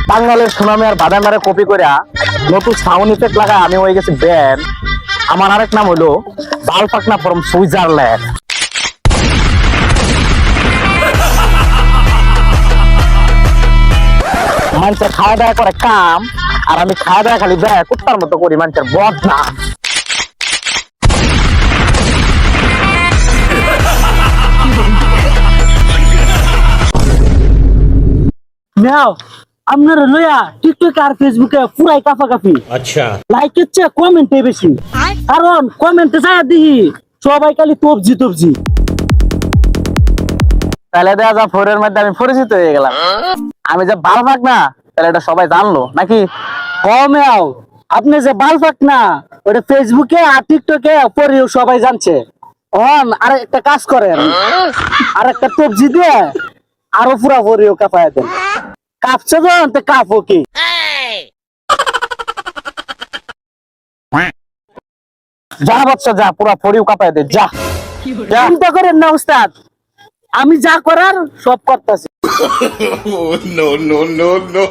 বাঙালির সুনামি আর বাদামারে কপি করে নতুন সাউন্ড ইফেক্ট লাগায় আমি হয়ে গেছি ব্যান্ড। আমার আরেক নাম হলো বালপাকনা ফ্রম সুইজারল্যান্ড। মানুষের খাওয়া দাওয়া করে কাম, আর আমি খাওয়া দাওয়া খালি ব্যয় কুত্তার মতো করি মানুষের বদনাম। নাও আপনারা লইয়া টিকটক আর ফেসবুকে পুরাই কাফাকাফি। अच्छा লাইকের চেয়ে কমেন্টে বেশি, কারণ কমেন্টে যায় দেখি সবাই খালি তবজি তবজি। তাহলে দেখা যা ফোরের মধ্যে আমি পরিচিত হয়ে গেলাম। আমি যে বালপাক না, তাহলে এটা সবাই জানলো নাকি? কমেও আপনি যে বালফাক না, ওটা ফেসবুকে আর টিকটকে পরেও সবাই জানছে। আর একটা কাজ করেন, আর একটা তবজি দিয়ে আরো পুরা পরেও কাঁপায় দেন। কাঁপছে যখন তো কাঁপো কি। যা বাচ্চা যা, পুরা ফড়িও কাঁপায় দে যা। চিন্তা করেন না উস্তাদ, আমি যা করার সব করতেছি। no no no no